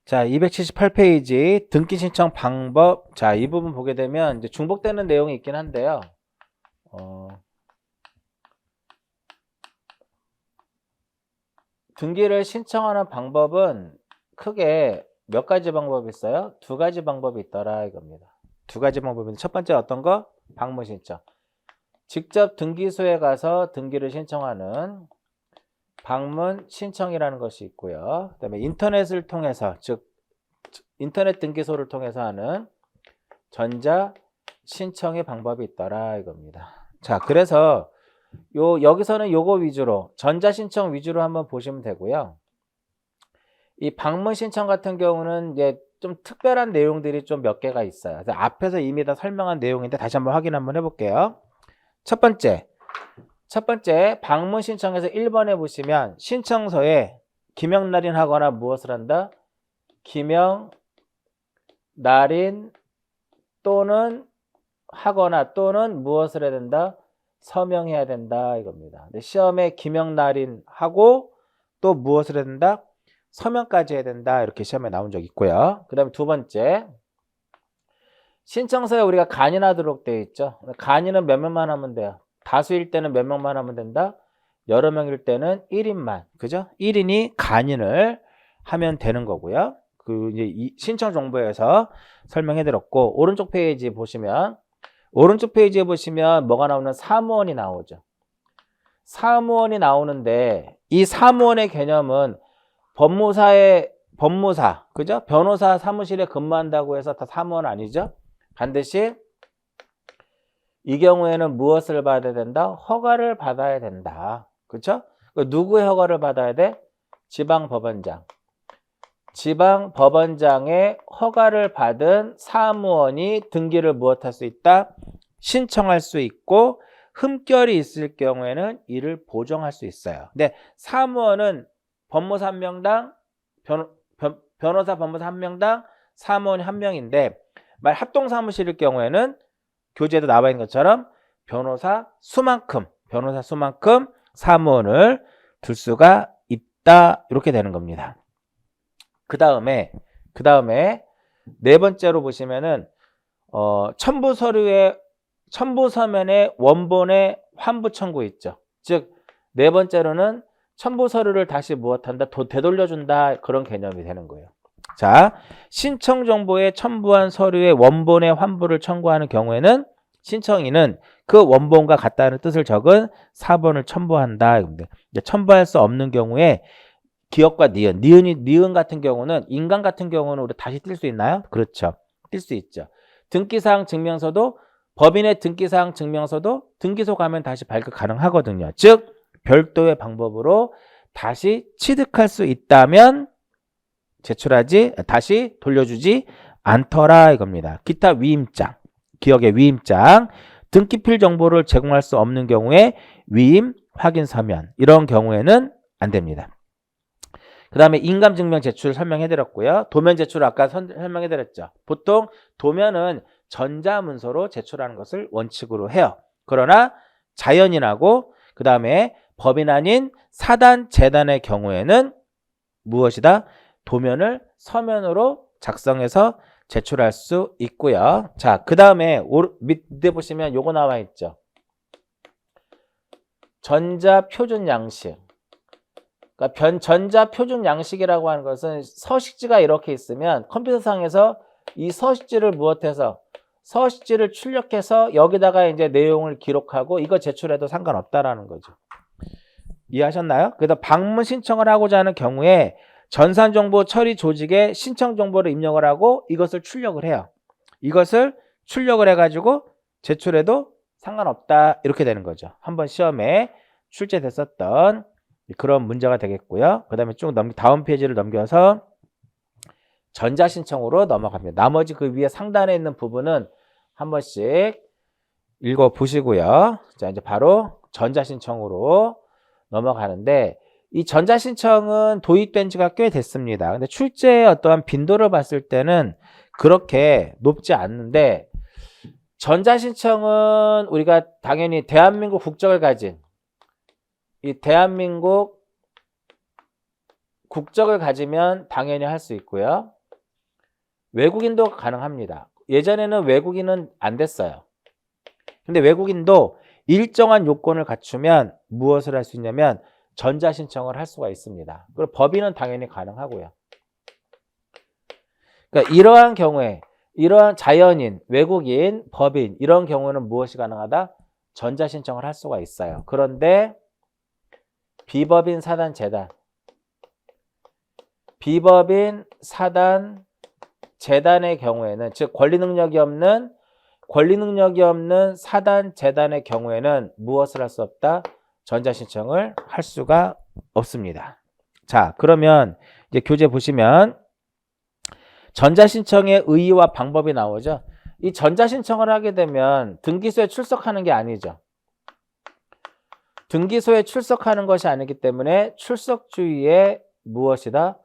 자, 278페이지 등기 신청 방법. 자, 이 부분 보게 되면 이제 중복되는 내용이 있긴 한데요. 등기를 신청하는 방법은 크게 몇 가지 방법이 있어요? 두 가지 방법이 있더라 이겁니다. 두 가지 방법인데 첫 번째 어떤 거? 방문 신청. 직접 등기소에 가서 등기를 신청하는 방문 신청이라는 것이 있고요. 그다음에 인터넷을 통해서, 즉 인터넷 등기소를 통해서 하는 전자 신청의 방법이 있더라 이겁니다. 자, 그래서 여기서는 요거 위주로, 전자 신청 위주로 한번 보시면 되고요. 이 방문 신청 같은 경우는 이제 좀 특별한 내용들이 좀 몇 개가 있어요. 그래서 앞에서 이미 다 설명한 내용인데 다시 한번 확인 한번 해볼게요. 첫 번째 방문 신청에서 1번에 보시면 신청서에 기명 날인하거나 무엇을 한다? 기명 날인 또는 하거나 또는 무엇을 해야 된다? 서명해야 된다 이겁니다. 근데 시험에 기명 날인하고 또 무엇을 해야 된다? 서명까지 해야 된다. 이렇게 시험에 나온 적 있고요. 그 다음에 두 번째, 신청서에 우리가 간인하도록 되어 있죠. 간인은 몇 명만 하면 돼요? 다수일 때는 몇 명만 하면 된다? 여러 명일 때는 1인만, 그죠? 1인이 간인을 하면 되는 거고요. 그 이제 이 신청 정보에서 설명해 드렸고, 오른쪽 페이지에 보시면 뭐가 나오는? 사무원이 나오죠. 사무원이 나오는데 이 사무원의 개념은 법무사, 그죠? 변호사 사무실에 근무한다고 해서 다 사무원 아니죠? 반드시 이 경우에는 무엇을 받아야 된다? 허가를 받아야 된다. 그렇죠? 누구의 허가를 받아야 돼? 지방법원장. 지방법원장의 허가를 받은 사무원이 등기를 무엇할 수 있다? 신청할 수 있고, 흠결이 있을 경우에는 이를 보정할 수 있어요. 근데 사무원은 법무사 1명당, 변호사 법무사 1명당 사무원이 1명인데, 만약 합동사무실일 경우에는 교재에도 나와 있는 것처럼 변호사 수만큼 사무원을 둘 수가 있다. 이렇게 되는 겁니다. 그 다음에 네 번째로 보시면은 첨부 서면의 원본의 환부 청구 있죠. 즉 네 번째로는 첨부 서류를 다시 무엇한다? 되돌려준다. 그런 개념이 되는 거예요. 자, 신청 정보에 첨부한 서류의 원본의 환부를 청구하는 경우에는 신청인은 그 원본과 같다는 뜻을 적은 사본을 첨부한다. 첨부할 수 없는 경우에 기억과 니은 같은 경우는, 인간 같은 경우는 우리 다시 뛸 수 있나요? 그렇죠. 뛸 수 있죠. 등기사항 증명서도, 법인의 등기사항 증명서도 등기소 가면 다시 발급 가능하거든요. 즉 별도의 방법으로 다시 취득할 수 있다면 다시 돌려주지 않더라 이겁니다. 기타 위임장, 기억의 위임장, 등기필 정보를 제공할 수 없는 경우에 위임 확인 서면, 이런 경우에는 안 됩니다. 그 다음에 인감증명 제출 설명해드렸고요. 도면 제출 아까 설명해드렸죠. 보통 도면은 전자문서로 제출하는 것을 원칙으로 해요. 그러나 자연인하고 그 다음에 법인 아닌 사단, 재단의 경우에는 무엇이다? 도면을 서면으로 작성해서 제출할 수 있고요. 자, 그 다음에 밑에 보시면 요거 나와 있죠. 전자표준 양식. 그러니까 전자표준 양식이라고 하는 것은 서식지가 이렇게 있으면 컴퓨터상에서 이 서식지를 서식지를 출력해서 여기다가 이제 내용을 기록하고 이거 제출해도 상관없다라는 거죠. 이해하셨나요? 그래서 방문 신청을 하고자 하는 경우에 전산정보 처리 조직에 신청 정보를 입력을 하고 이것을 출력을 해요. 이것을 출력을 해가지고 제출해도 상관없다. 이렇게 되는 거죠. 한번 시험에 출제됐었던 그런 문제가 되겠고요. 그 다음에 쭉 다음 페이지를 넘겨서 전자신청으로 넘어갑니다. 나머지 그 위에 상단에 있는 부분은 한 번씩 읽어보시고요. 자, 이제 바로 전자신청으로 넘어가는데, 이 전자신청은 도입된 지가 꽤 됐습니다. 근데 출제의 어떠한 빈도를 봤을 때는 그렇게 높지 않는데, 전자신청은 우리가 당연히 대한민국 국적을 가진, 이 대한민국 국적을 가지면 당연히 할 수 있고요. 외국인도 가능합니다. 예전에는 외국인은 안 됐어요. 근데 외국인도 일정한 요건을 갖추면 무엇을 할 수 있냐면 전자신청을 할 수가 있습니다. 그리고 법인은 당연히 가능하고요. 그러니까 이러한 경우에 이러한 자연인, 외국인, 법인 이런 경우는 무엇이 가능하다? 전자신청을 할 수가 있어요. 그런데 비법인 사단 재단, 비법인 사단 재단의 경우에는 즉 권리 능력이 없는 사단 재단의 경우에는 무엇을 할 수 없다? 전자신청을 할 수가 없습니다. 자, 그러면 이제 교재 보시면 전자신청의 의의와 방법이 나오죠. 이 전자신청을 하게 되면 등기소에 출석하는 게 아니죠. 등기소에 출석하는 것이 아니기 때문에 출석주의의 무엇이다?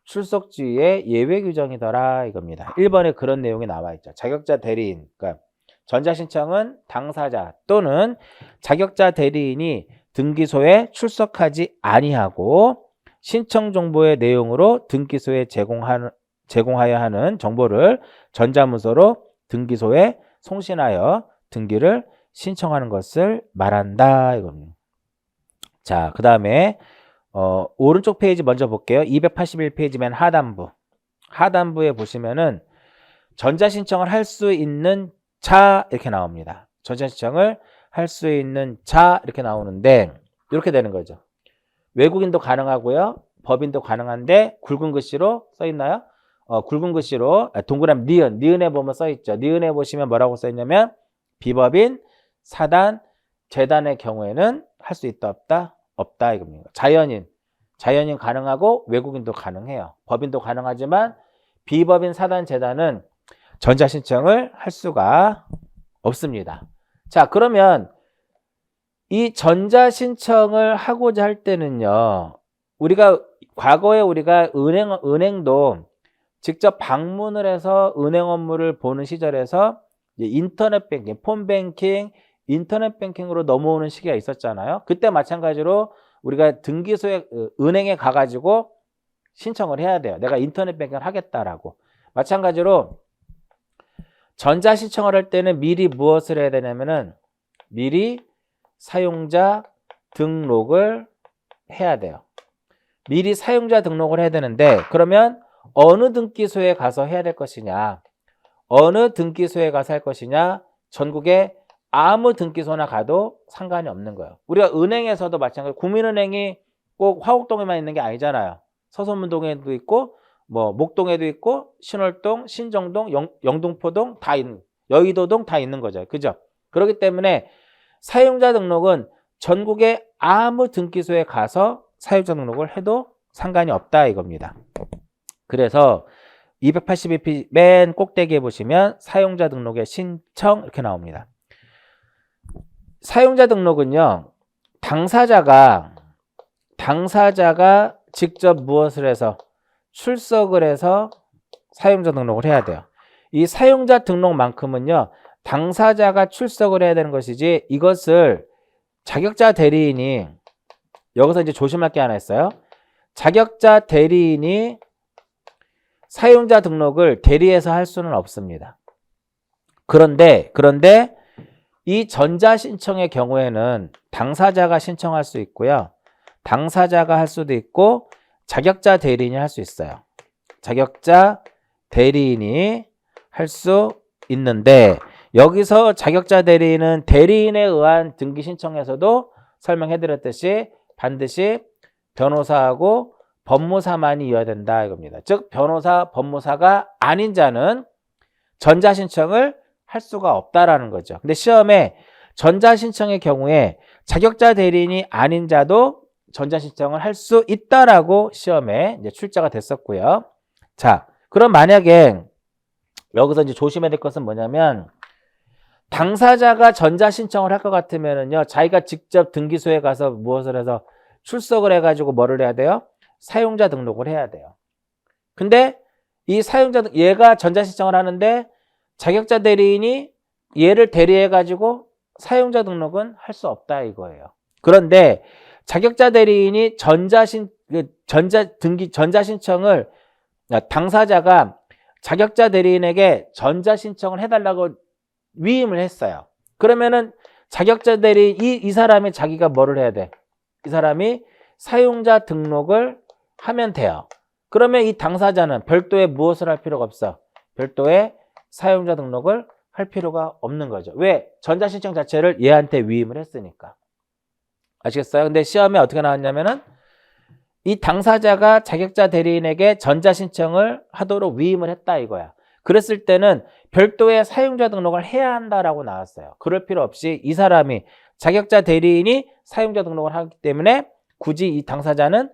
출석주의의 예외 규정이더라 이겁니다. 1번에 그런 내용이 나와 있죠. 자격자 대리인, 그러니까 전자신청은 당사자 또는 자격자 대리인이 등기소에 출석하지 아니하고 신청 정보의 내용으로 등기소에 제공하여야 하는 정보를 전자문서로 등기소에 송신하여 등기를 신청하는 것을 말한다 이겁니다. 자, 그 다음에 오른쪽 페이지 먼저 볼게요. 281페이지 맨 하단부에 보시면은 전자신청을 할 수 있는 자 이렇게 나옵니다. 전자신청을 할 수 있는 자 이렇게 나오는데 이렇게 되는 거죠. 외국인도 가능하고요. 법인도 가능한데 굵은 글씨로 써 있나요? 굵은 글씨로 동그라미 니은에 보면 써 있죠. 니은에 보시면 뭐라고 써 있냐면 비법인 사단 재단의 경우에는 할 수 있다 없다 이겁니다. 자연인 가능하고 외국인도 가능해요. 법인도 가능하지만 비법인 사단 재단은 전자신청을 할 수가 없습니다. 자, 그러면 이 전자신청을 하고자 할 때는요, 과거에 우리가 은행도 직접 방문을 해서 은행 업무를 보는 시절에서 인터넷 뱅킹, 폰뱅킹, 인터넷 뱅킹으로 넘어오는 시기가 있었잖아요. 그때 마찬가지로 우리가 등기소에 은행에 가가지고 신청을 해야 돼요. 내가 인터넷 뱅킹을 하겠다라고. 마찬가지로 전자신청을 할 때는 미리 무엇을 해야 되냐면은 미리 사용자 등록을 해야 돼요. 미리 사용자 등록을 해야 되는데 그러면 어느 등기소에 가서 해야 될 것이냐, 어느 등기소에 가서 할 것이냐, 전국에 아무 등기소나 가도 상관이 없는 거예요. 우리가 은행에서도 마찬가지로 국민은행이 꼭 화곡동에만 있는 게 아니잖아요. 서소문동에도 있고 뭐 목동에도 있고 신월동, 신정동, 영등포동 다 있는, 여의도동 다 있는 거죠. 그죠? 그렇기 때문에 사용자 등록은 전국의 아무 등기소에 가서 사용자 등록을 해도 상관이 없다 이겁니다. 그래서 282페이지 맨 꼭대기에 보시면 사용자 등록의 신청 이렇게 나옵니다. 사용자 등록은요, 당사자가 직접 무엇을 해서 출석을 해서 사용자 등록을 해야 돼요. 이 사용자 등록만큼은요, 당사자가 출석을 해야 되는 것이지 이것을 자격자 대리인이, 여기서 이제 조심할 게 하나 있어요. 자격자 대리인이 사용자 등록을 대리해서 할 수는 없습니다. 그런데 이 전자신청의 경우에는 당사자가 신청할 수 있고요. 당사자가 할 수도 있고 자격자 대리인이 할 수 있어요. 자격자 대리인이 할 수 있는데 여기서 자격자 대리인은 대리인에 의한 등기 신청에서도 설명해드렸듯이 반드시 변호사하고 법무사만이 이어야 된다 이겁니다. 즉 변호사, 법무사가 아닌 자는 전자신청을 할 수가 없다라는 거죠. 근데 시험에 전자신청의 경우에 자격자 대리인이 아닌 자도 전자신청을 할 수 있다라고 시험에 이제 출제가 됐었고요. 자, 그럼 만약에 여기서 이제 조심해야 될 것은 뭐냐면 당사자가 전자신청을 할 것 같으면은요, 자기가 직접 등기소에 가서 무엇을 해서 출석을 해가지고 뭐를 해야 돼요? 사용자 등록을 해야 돼요. 근데 이 얘가 전자신청을 하는데 자격자 대리인이 얘를 대리해가지고 사용자 등록은 할 수 없다 이거예요. 그런데 자격자 대리인이 전자신청을 당사자가 자격자 대리인에게 전자신청을 해달라고 위임을 했어요. 그러면은 자격자 대리인, 이 사람이 자기가 뭐를 해야 돼? 이 사람이 사용자 등록을 하면 돼요. 그러면 이 당사자는 별도의 무엇을 할 필요가 없어? 별도의 사용자 등록을 할 필요가 없는 거죠. 왜? 전자신청 자체를 얘한테 위임을 했으니까. 아시겠어요? 근데 시험에 어떻게 나왔냐면은 이 당사자가 자격자 대리인에게 전자신청을 하도록 위임을 했다 이거야. 그랬을 때는 별도의 사용자 등록을 해야 한다라고 나왔어요. 그럴 필요 없이 이 사람이 자격자 대리인이 사용자 등록을 하기 때문에 굳이 이 당사자는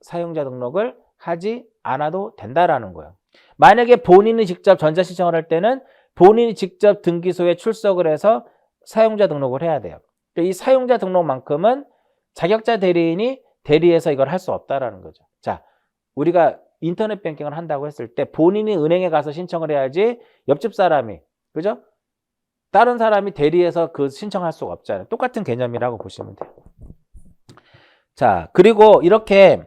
사용자 등록을 하지 않아도 된다라는 거예요. 만약에 본인이 직접 전자신청을 할 때는 본인이 직접 등기소에 출석을 해서 사용자 등록을 해야 돼요. 이 사용자 등록만큼은 자격자 대리인이 대리해서 이걸 할 수 없다라는 거죠. 자, 우리가 인터넷 뱅킹을 한다고 했을 때 본인이 은행에 가서 신청을 해야지 옆집 사람이, 그죠? 다른 사람이 대리해서 그 신청할 수가 없잖아요. 똑같은 개념이라고 보시면 돼요. 자, 그리고 이렇게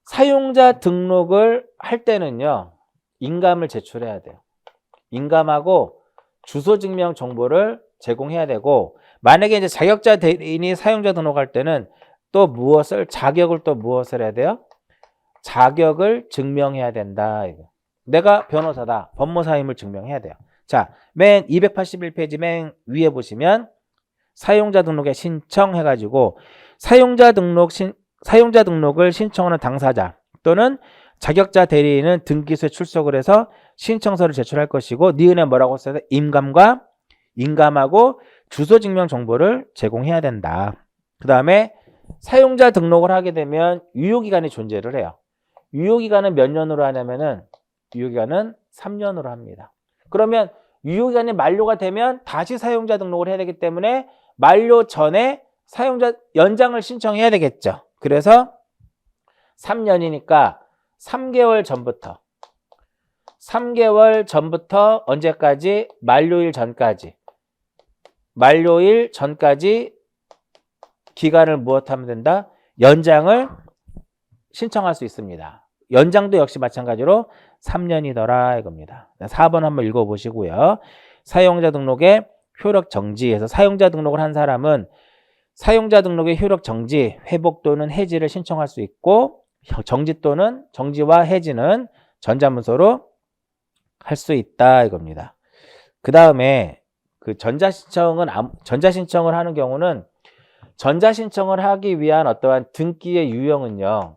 사용자 등록을 할 때는요, 인감을 제출해야 돼요. 인감하고 주소증명 정보를 제공해야 되고, 만약에 이제 자격자 대리인이 사용자 등록할 때는 또 무엇을, 자격을 또 무엇을 해야 돼요? 자격을 증명해야 된다. 내가 변호사다. 법무사임을 증명해야 돼요. 자, 맨 281페이지 맨 위에 보시면 사용자 등록에 신청해가지고 사용자 등록을 신청하는 당사자 또는 자격자 대리인은 등기소에 출석을 해서 신청서를 제출할 것이고 니은에 뭐라고 써야 돼? 인감하고 주소증명 정보를 제공해야 된다. 그 다음에 사용자 등록을 하게 되면 유효기간이 존재를 해요. 유효기간은 몇 년으로 하냐면은 유효기간은 3년으로 합니다. 그러면 유효기간이 만료가 되면 다시 사용자 등록을 해야 되기 때문에 만료 전에 사용자 연장을 신청해야 되겠죠. 그래서 3년이니까 3개월 전부터 언제까지? 만료일 전까지 기간을 무엇하면 된다? 연장을 신청할 수 있습니다. 연장도 역시 마찬가지로 3년이더라 이겁니다. 4번 한번 읽어보시고요. 사용자 등록의 효력 정지에서 사용자 등록을 한 사람은 사용자 등록의 효력 정지, 회복 또는 해지를 신청할 수 있고 정지와 해지는 전자문서로 할 수 있다 이겁니다. 그 다음에 그 전자신청을 하는 경우는 전자신청을 하기 위한 어떠한 등기의 유형은요.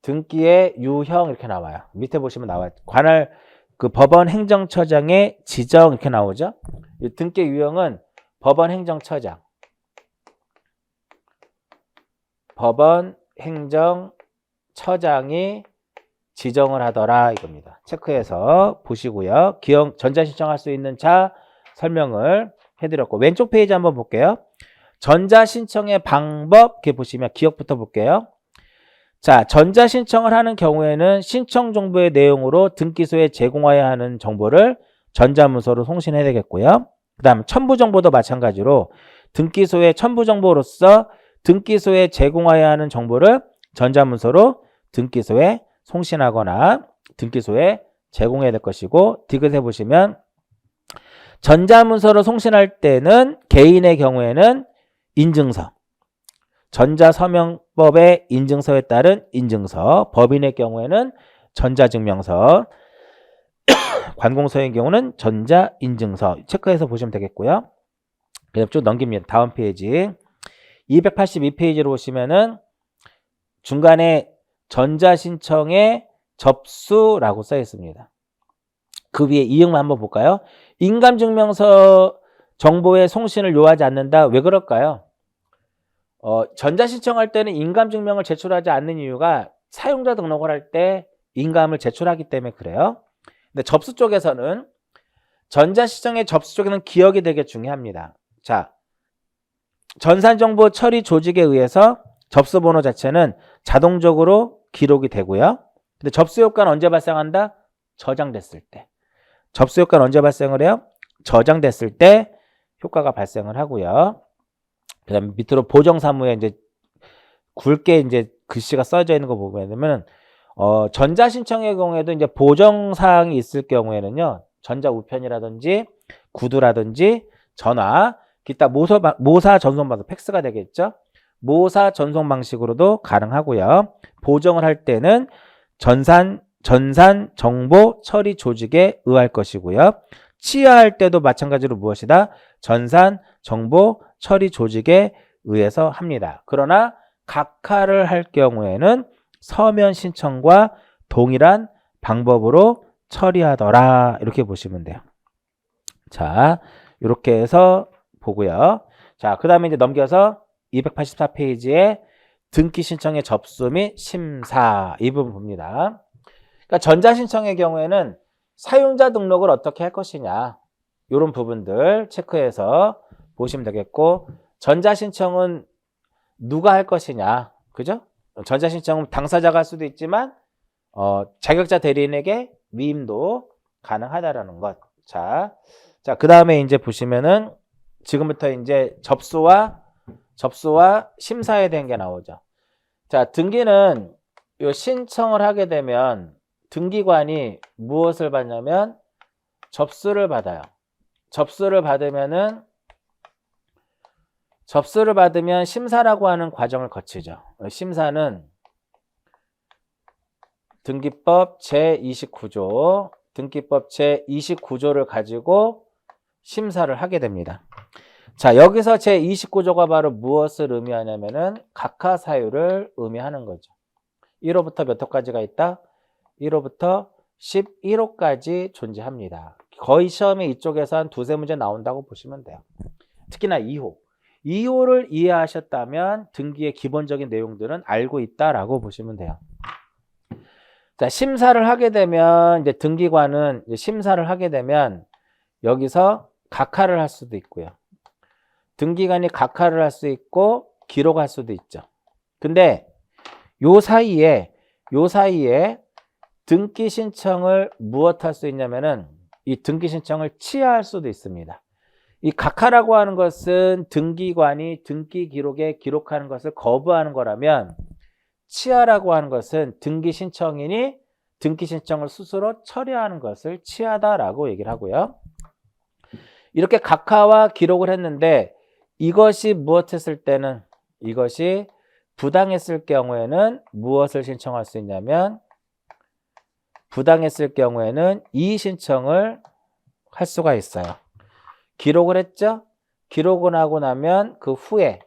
등기의 유형 이렇게 나와요. 밑에 보시면 나와요. 관할 그 법원 행정처장의 지정 이렇게 나오죠. 이 등기의 유형은 법원 행정처장이 지정을 하더라 이겁니다. 체크해서 보시고요. 기형 전자신청할 수 있는 자 설명을 해드렸고 왼쪽 페이지 한번 볼게요. 전자신청의 방법 이렇게 보시면 기억부터 볼게요. 자, 전자신청을 하는 경우에는 신청 정보의 내용으로 등기소에 제공해야 하는 정보를 전자문서로 송신해야 되겠고요. 그 다음 첨부정보도 마찬가지로 등기소의 첨부정보로서 등기소에 제공해야 하는 정보를 전자문서로 등기소에 송신하거나 등기소에 제공해야 될 것이고 디귿에 보시면 전자문서로 송신할 때는 개인의 경우에는 인증서, 전자서명법의 인증서에 따른 인증서, 법인의 경우에는 전자증명서, 관공서의 경우는 전자인증서 체크해서 보시면 되겠고요. 그다음 쭉 넘깁니다. 다음 페이지 282페이지로 보시면은 중간에 전자신청의 접수라고 써 있습니다. 그 위에 이응만 한번 볼까요? 인감증명서 정보의 송신을 요하지 않는다. 왜 그럴까요? 전자신청할 때는 인감증명을 제출하지 않는 이유가 사용자 등록을 할 때 인감을 제출하기 때문에 그래요. 근데 접수 쪽에서는 전자신청의 접수 쪽에는 기억이 되게 중요합니다. 자, 전산정보 처리 조직에 의해서 접수번호 자체는 자동적으로 기록이 되고요. 근데 접수 효과는 언제 발생한다? 저장됐을 때. 접수 효과는 언제 발생을 해요? 저장됐을 때 효과가 발생을 하고요. 그 다음에 밑으로 보정사무에 이제 굵게 이제 글씨가 써져 있는 거 보게 되면 전자신청의 경우에도 이제 보정사항이 있을 경우에는요, 전자우편이라든지 구두라든지 전화, 기타 모사 전송 방식, 팩스가 되겠죠. 모사 전송 방식으로도 가능하고요. 보정을 할 때는 전산 정보 처리 조직에 의할 것이고요. 치하할 때도 마찬가지로 무엇이다? 전산 정보 처리 조직에 의해서 합니다. 그러나 각하를 할 경우에는 서면 신청과 동일한 방법으로 처리하더라. 이렇게 보시면 돼요. 자, 이렇게 해서 보고요. 자, 그 다음에 이제 넘겨서 284페이지에 등기 신청의 접수 및 심사 이 부분 봅니다. 그러니까 전자신청의 경우에는 사용자 등록을 어떻게 할 것이냐, 이런 부분들 체크해서 보시면 되겠고, 전자신청은 누가 할 것이냐, 그죠? 전자신청은 당사자가 할 수도 있지만 자격자 대리인에게 위임도 가능하다라는 것. 자, 그 다음에 이제 보시면은 지금부터 이제 접수와 심사에 대한 게 나오죠. 자, 등기는 요 신청을 하게 되면 등기관이 무엇을 받냐면 접수를 받아요. 접수를 받으면 심사라고 하는 과정을 거치죠. 심사는 등기법 제29조, 등기법 제29조를 가지고 심사를 하게 됩니다. 자, 여기서 제29조가 바로 무엇을 의미하냐면은 각하사유를 의미하는 거죠. 1호부터 몇 호까지가 있다? 1호부터 11호까지 존재합니다. 거의 시험에 이쪽에서 한 두세 문제 나온다고 보시면 돼요. 특히나 2호. 2호를 이해하셨다면 등기의 기본적인 내용들은 알고 있다라고 보시면 돼요. 자, 심사를 하게 되면 이제 등기관은 이제 심사를 하게 되면 여기서 각하를 할 수도 있고요. 등기관이 각하를 할 수 있고 기록할 수도 있죠. 근데 요 사이에 등기 신청을 무엇 할 수 있냐면은 이 등기 신청을 취하할 수도 있습니다. 이 각하라고 하는 것은 등기관이 등기 기록에 기록하는 것을 거부하는 거라면, 취하라고 하는 것은 등기 신청인이 등기 신청을 스스로 처리하는 것을 취하다라고 얘기를 하고요. 이렇게 각하와 기록을 했는데 이것이 무엇했을 때는, 이것이 부당했을 경우에는 무엇을 신청할 수 있냐면, 부당했을 경우에는 이의 신청을 할 수가 있어요. 기록을 했죠? 기록을 하고 나면 그 후에,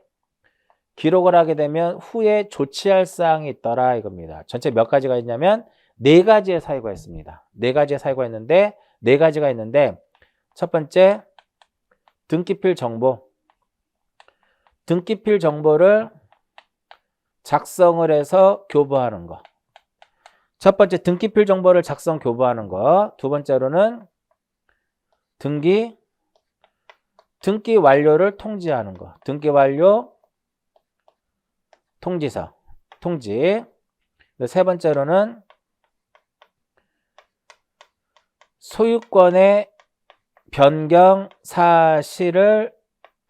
기록을 하게 되면 후에 조치할 사항이 있더라 이겁니다. 전체 몇 가지가 있냐면 4가지의 사유가 있습니다. 4가지의 사유가 있는데, 4가지가 있는데, 첫 번째 등기필 정보. 등기필 정보를 작성을 해서 교부하는 거. 첫 번째 등기필 정보를 작성 교부하는 거. 두 번째로는 등기 완료를 통지하는 거. 등기 완료 통지서, 통지. 세 번째로는 소유권의 변경 사실을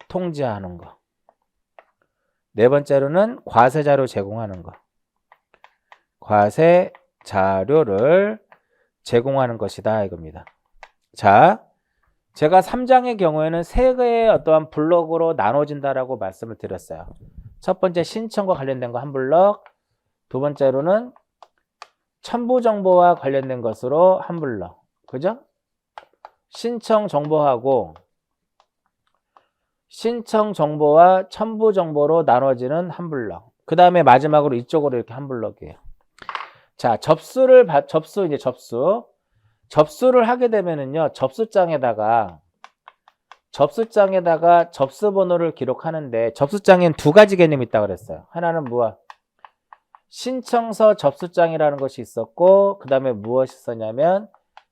통지하는 거. 네 번째로는 과세 자료 제공하는 거. 과세 자료를 제공하는 것이다 이겁니다. 자, 제가 3장의 경우에는 3개의 어떠한 블록으로 나눠진다라고 말씀을 드렸어요. 첫 번째 신청과 관련된 거 한 블록, 두 번째로는 첨부 정보와 관련된 것으로 한 블록. 그죠? 신청 정보하고 신청 정보와 첨부 정보로 나눠지는 한 블록. 그 다음에 마지막으로 이쪽으로 이렇게 한 블록이에요. 자, 접수를 하게 되면은요, 접수장에다가 접수 번호를 기록하는데, 접수장에는 2가지 개념이 있다고 그랬어요. 하나는 무엇? 신청서 접수장이라는 것이 있었고, 그 다음에 무엇이 있었냐면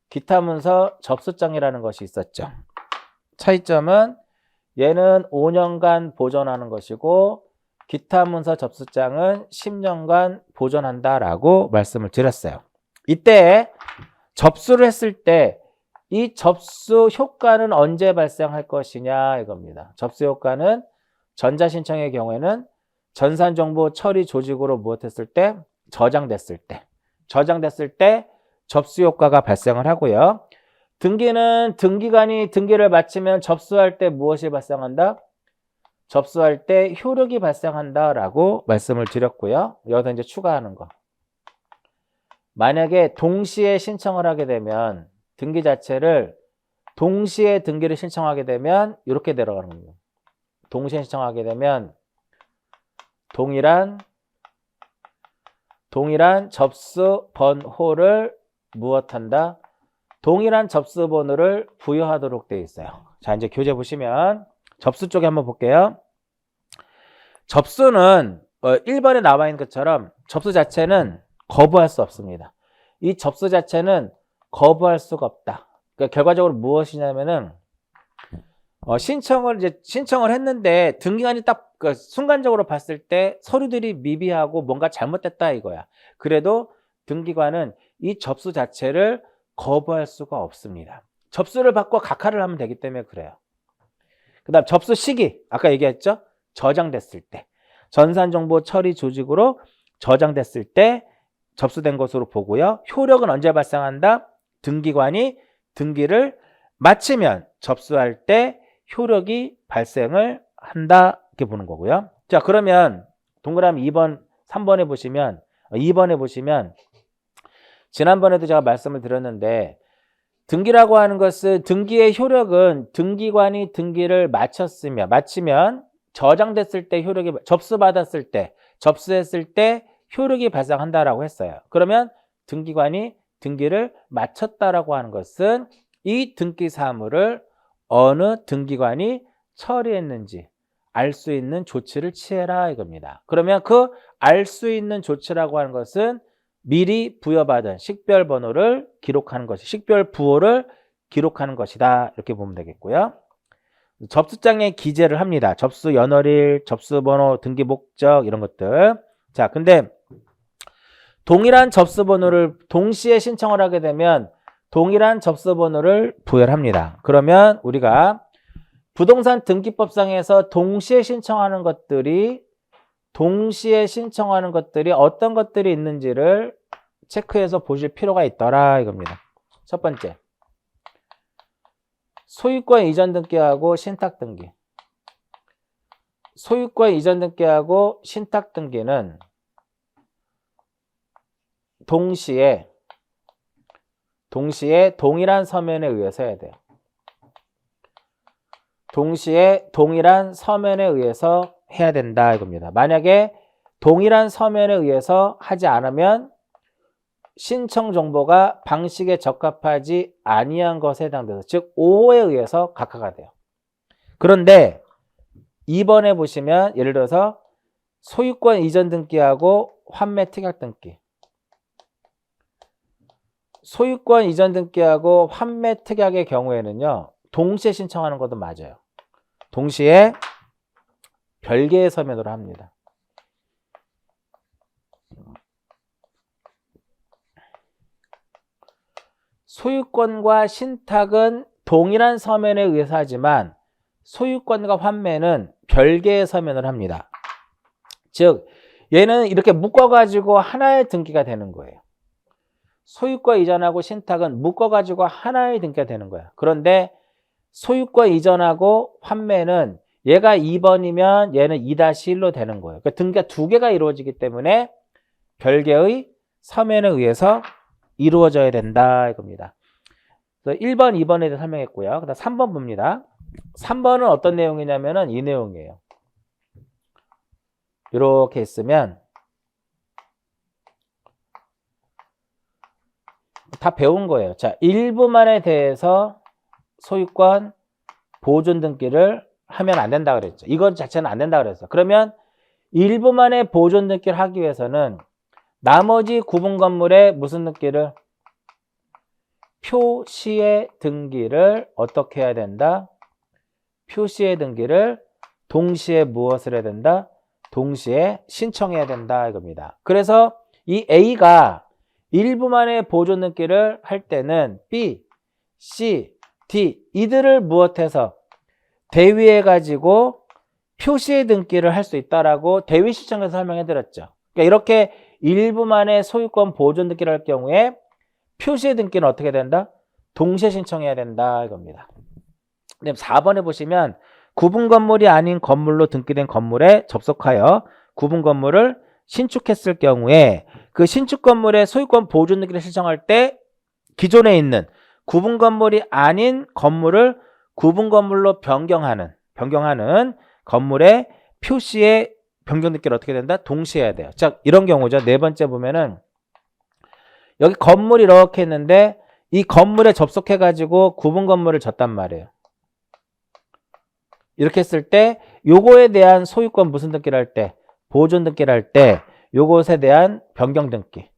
기타 문서 접수장이라는 것이 있었죠. 차이점은 얘는 5년간 보존하는 것이고 기타 문서 접수장은 10년간 보존한다라고 말씀을 드렸어요. 이때 접수를 했을 때 이 접수 효과는 언제 발생할 것이냐 이겁니다. 접수 효과는 전자신청의 경우에는 전산정보 처리 조직으로 무엇했을 때? 저장됐을 때. 저장됐을 때 접수 효과가 발생을 하고요. 등기는 등기관이 등기를 마치면 접수할 때 무엇이 발생한다? 접수할 때 효력이 발생한다라고 말씀을 드렸고요. 여기서 이제 추가하는 거. 만약에 동시에 신청을 하게 되면 등기 자체를 동시에 등기를 신청하게 되면 이렇게 들어가는 겁니다. 동시에 신청하게 되면 동일한 접수 번호를 무엇한다? 동일한 접수 번호를 부여하도록 되어 있어요. 자, 이제 교재 보시면 접수 쪽에 한번 볼게요. 접수는 1번에 나와 있는 것처럼 접수 자체는 거부할 수 없습니다. 이 접수 자체는 거부할 수가 없다. 그러니까 결과적으로 무엇이냐면은 신청을 했는데 등기관이 딱 그 순간적으로 봤을 때 서류들이 미비하고 뭔가 잘못됐다 이거야. 그래도 등기관은 이 접수 자체를 거부할 수가 없습니다. 접수를 받고 각하를 하면 되기 때문에 그래요. 그 다음 접수 시기, 아까 얘기했죠? 저장됐을 때. 전산정보 처리 조직으로 저장됐을 때 접수된 것으로 보고요. 효력은 언제 발생한다? 등기관이 등기를 마치면 접수할 때 효력이 발생을 한다. 이렇게 보는 거고요. 자, 그러면 동그라미 2번, 3번에 보시면 2번에 보시면 지난번에도 제가 말씀을 드렸는데 등기라고 하는 것은 등기의 효력은 등기관이 등기를 마치면 저장됐을 때 효력이 접수받았을 때 접수했을 때 효력이 발생한다라고 했어요. 그러면 등기관이 등기를 마쳤다라고 하는 것은 이 등기 사무를 어느 등기관이 처리했는지 알 수 있는 조치를 취해라 이겁니다. 그러면 그 알 수 있는 조치라고 하는 것은 미리 부여받은 식별 번호를 기록하는 것이 식별 부호를 기록하는 것이다. 이렇게 보면 되겠고요. 접수장에 기재를 합니다. 접수 연월일, 접수 번호, 등기 목적 이런 것들. 자, 근데 동일한 접수 번호를 동시에 신청을 하게 되면 동일한 접수 번호를 부여를 합니다. 그러면 우리가 부동산 등기법상에서 동시에 신청하는 것들이 어떤 것들이 있는지를 체크해서 보실 필요가 있더라 이겁니다. 첫 번째, 소유권 이전 등기하고 신탁 등기. 소유권 이전 등기하고 신탁 등기는 동시에 동일한 서면에 의해서 해야 돼요. 동시에 동일한 서면에 의해서 해야 된다 이겁니다. 만약에 동일한 서면에 의해서 하지 않으면 신청 정보가 방식에 적합하지 아니한 것에 해당돼서 즉 오호에 의해서 각하가 돼요. 그런데 2번에 보시면 예를 들어서 소유권 이전 등기하고 환매 특약 등기. 소유권 이전 등기하고 환매 특약의 경우에는요. 동시에 신청하는 것도 맞아요. 동시에 별개의 서면으로 합니다. 소유권과 신탁은 동일한 서면에 의해서 하지만 소유권과 환매는 별개의 서면을 합니다. 즉 얘는 이렇게 묶어가지고 하나의 등기가 되는 거예요. 소유권 이전하고 신탁은 묶어가지고 하나의 등기가 되는 거야. 그런데 소유권 이전하고 환매는 얘가 2번이면 얘는 2-1로 되는 거예요. 그러니까 등기가 두 개가 이루어지기 때문에 별개의 서면에 의해서 이루어져야 된다 이겁니다. 그래서 1번, 2번에 대해서 설명했고요. 그다음 3번 봅니다. 3번은 어떤 내용이냐면은 이 내용이에요. 이렇게 있으면 다 배운 거예요. 자, 일부만에 대해서 소유권 보존 등기를 하면 안 된다 그랬죠. 이것 자체는 안 된다 그랬어. 그러면 일부만의 보존 등기를 하기 위해서는 나머지 구분 건물에 무슨 등기를? 표시의 등기를 어떻게 해야 된다? 표시의 등기를 동시에 무엇을 해야 된다? 동시에 신청해야 된다 이겁니다. 그래서 이 A가 일부만의 보존 등기를 할 때는 B, C, D 이들을 무엇해서 대위해 가지고 표시의 등기를 할 수 있다라고 대위 시청에서 설명해 드렸죠. 그러니까 이렇게 일부만의 소유권 보존 등기를 할 경우에 표시 등기는 어떻게 된다? 동시에 신청해야 된다 이겁니다. 그다음 4번에 보시면 구분 건물이 아닌 건물로 등기된 건물에 접속하여 구분 건물을 신축했을 경우에 그 신축 건물의 소유권 보존 등기를 신청할 때 기존에 있는 구분 건물이 아닌 건물을 구분 건물로 변경하는 건물의 표시의 변경 등기를 어떻게 된다? 동시에 해야 돼요. 자, 이런 경우죠. 네 번째 보면은 여기 건물이 이렇게 있는데 이 건물에 접속해가지고 구분 건물을 졌단 말이에요. 이렇게 했을 때 요거에 대한 소유권 무슨 등기를 할 때? 보존 등기를 할 때 요것에 대한 변경 등기.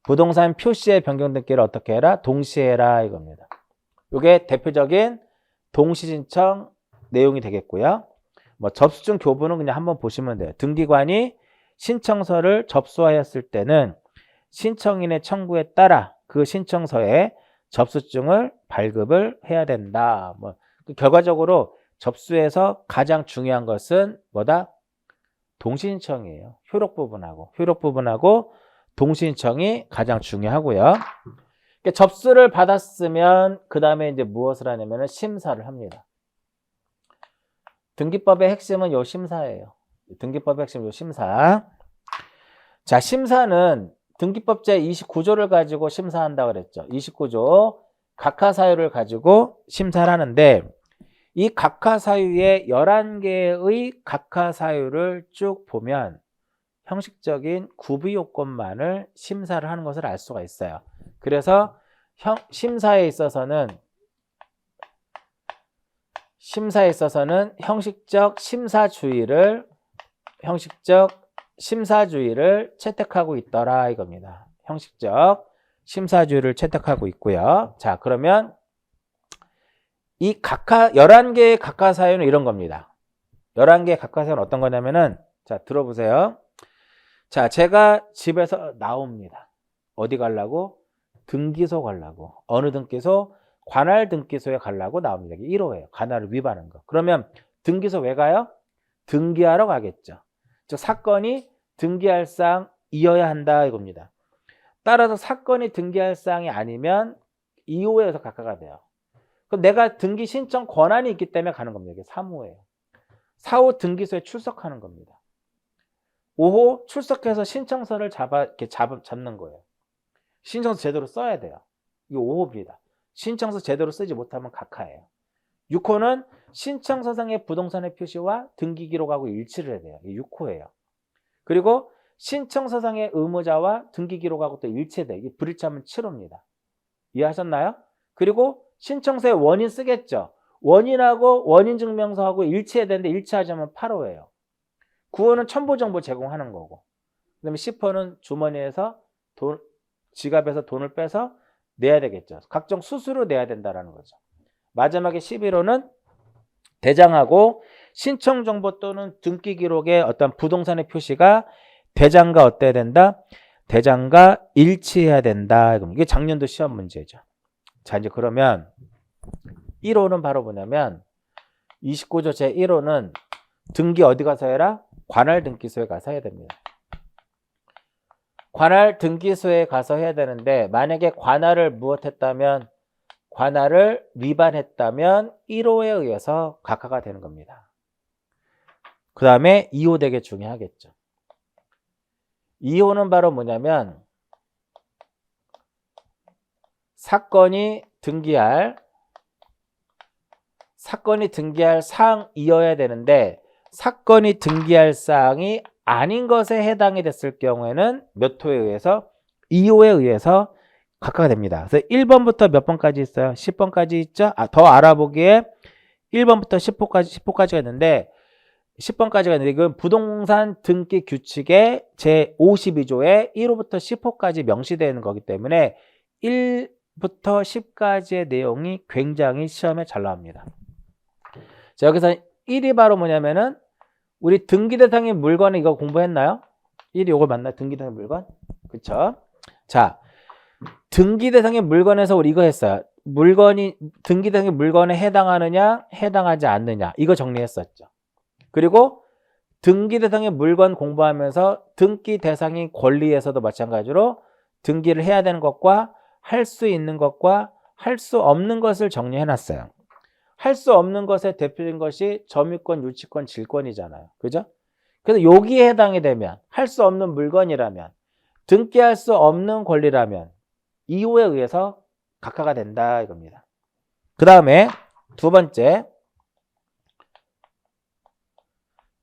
부동산 표시의 변경 등기를 어떻게 해라? 동시에 해라 이겁니다. 요게 대표적인 동시신청 내용이 되겠고요. 뭐 접수증 교부는 그냥 한번 보시면 돼요. 등기관이 신청서를 접수하였을 때는 신청인의 청구에 따라 그 신청서에 접수증을 발급을 해야 된다. 뭐 결과적으로 접수에서 가장 중요한 것은 뭐다? 동시신청이에요. 효력 부분하고 동시신청이 가장 중요하고요. 그러니까 접수를 받았으면 그 다음에 이제 무엇을 하냐면은 심사를 합니다. 등기법의 핵심은 요 심사예요. 등기법의 핵심 요 심사. 자, 심사는 등기법 제29조를 가지고 심사한다고 그랬죠. 29조 각하사유를 가지고 심사를 하는데 이 각하사유의 11개의 각하사유를 쭉 보면 형식적인 구비요건만을 심사를 하는 것을 알 수가 있어요. 그래서 심사에 있어서는 형식적 심사주의를 채택하고 있더라 이겁니다. 형식적 심사주의를 채택하고 있고요. 자, 그러면 이 11개의 각하사유는 이런 겁니다. 11개의 각하사유는 어떤 거냐면은 자, 들어보세요. 자, 제가 집에서 나옵니다. 어디 가려고? 등기소 가려고. 어느 등기소? 관할 등기소에 가려고 나옵니다. 이게 1호예요. 관할을 위반한 거. 그러면 등기소 왜 가요? 등기하러 가겠죠. 즉 사건이 등기할 사항이어야 한다 이겁니다. 따라서 사건이 등기할 사항이 아니면 2호에서 각하가 돼요. 그럼 내가 등기 신청 권한이 있기 때문에 가는 겁니다. 이게 3호예요. 4호 등기소에 출석하는 겁니다. 5호 출석해서 신청서를 잡는 거예요. 신청서 제대로 써야 돼요. 이게 5호입니다. 신청서 제대로 쓰지 못하면 각하예요. 6호는 신청서상의 부동산의 표시와 등기 기록하고 일치를 해야 돼요. 이게 6호예요. 그리고 신청서상의 의무자와 등기 기록하고 또 일치해야 돼요. 이게 불일치하면 7호입니다. 이해하셨나요? 그리고 신청서에 원인 쓰겠죠. 원인하고 원인증명서하고 일치해야 되는데 일치하지 않으면 8호예요. 9호는 첨부정보 제공하는 거고. 그 다음에 10호는 주머니에서 지갑에서 돈을 빼서 내야 되겠죠. 각종 수수료 내야 된다는 거죠. 마지막에 11호는 대장하고 신청정보 또는 등기 기록의 어떤 부동산의 표시가 대장과 어때야 된다? 대장과 일치해야 된다. 이게 작년도 시험 문제죠. 자, 이제 그러면 1호는 바로 뭐냐면 29조 제1호는 등기 어디 가서 해라? 관할 등기소에 가서 해야 됩니다. 관할 등기소에 가서 해야 되는데 만약에 관할을 위반했다면 1호에 의해서 각하가 되는 겁니다. 그 다음에 2호 되게 중요하겠죠. 2호는 바로 뭐냐면 사건이 등기할 사항이어야 되는데 사건이 등기할 사항이 아닌 것에 해당이 됐을 경우에는 몇 호에 의해서? 2호에 의해서 각하가 됩니다. 그래서 1번부터 몇 번까지 있어요? 10번까지 있죠? 더 알아보기에 1번부터 10호까지가 있는데 10번까지가 있는데 이건 부동산 등기 규칙의 제52조에 1호부터 10호까지 명시되어 있는 거기 때문에 1부터 10까지의 내용이 굉장히 시험에 잘 나옵니다. 자, 여기서 1이 바로 뭐냐면은 우리 등기 대상의 물건은 이거 공부했나요? 1이 이걸 맞나요? 등기 대상의 물건? 그쵸? 자, 등기 대상의 물건에서 우리 이거 했어요. 등기 대상의 물건에 해당하느냐, 해당하지 않느냐. 이거 정리했었죠. 그리고 등기 대상의 물건 공부하면서 등기 대상의 권리에서도 마찬가지로 등기를 해야 되는 것과 할 수 있는 것과 할 수 없는 것을 정리해 놨어요. 할 수 없는 것의 대표적인 것이 점유권, 유치권, 질권이잖아요. 그죠? 그래서 여기에 해당이 되면 할 수 없는 물건이라면 등기할 수 없는 권리라면 이유에 의해서 각하가 된다 이겁니다. 그 다음에 두 번째,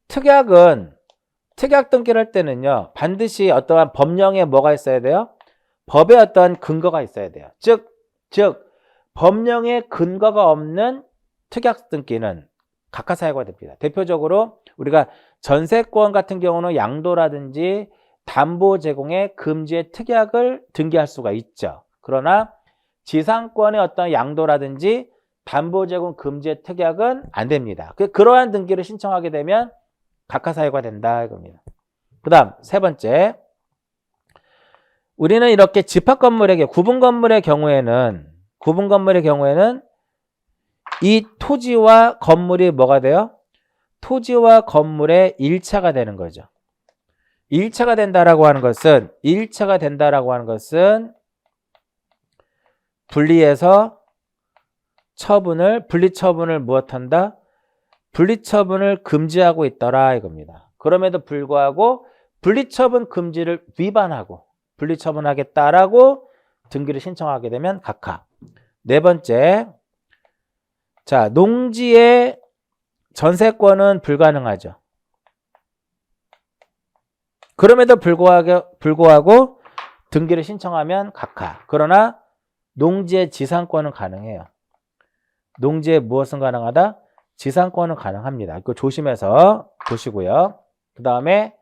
특약은 특약 등기를 할 때는요 반드시 어떠한 법령에 뭐가 있어야 돼요? 법에 어떠한 근거가 있어야 돼요. 즉 법령에 근거가 없는 특약 등기는 각하사유가 됩니다. 대표적으로 우리가 전세권 같은 경우는 양도라든지 담보 제공의 금지의 특약을 등기할 수가 있죠. 그러나 지상권의 어떤 양도라든지 담보 제공 금지의 특약은 안 됩니다. 그러한 등기를 신청하게 되면 각하사유가 된다 이겁니다. 그 다음 세 번째, 우리는 이렇게 집합건물에게 구분건물의 경우에는 이 토지와 건물이 뭐가 돼요? 토지와 건물의 일차가 되는 거죠. 일차가 된다라고 하는 것은 분리해서 분리처분을 무엇한다? 분리처분을 금지하고 있더라 이겁니다. 그럼에도 불구하고 분리처분 금지를 위반하고 분리처분하겠다라고 등기를 신청하게 되면 각하. 네 번째, 자, 농지의 전세권은 불가능하죠. 그럼에도 불구하고 등기를 신청하면 각하. 그러나 농지의 지상권은 가능해요. 농지의 무엇은 가능하다? 지상권은 가능합니다. 이거 조심해서 보시고요. 그 다음에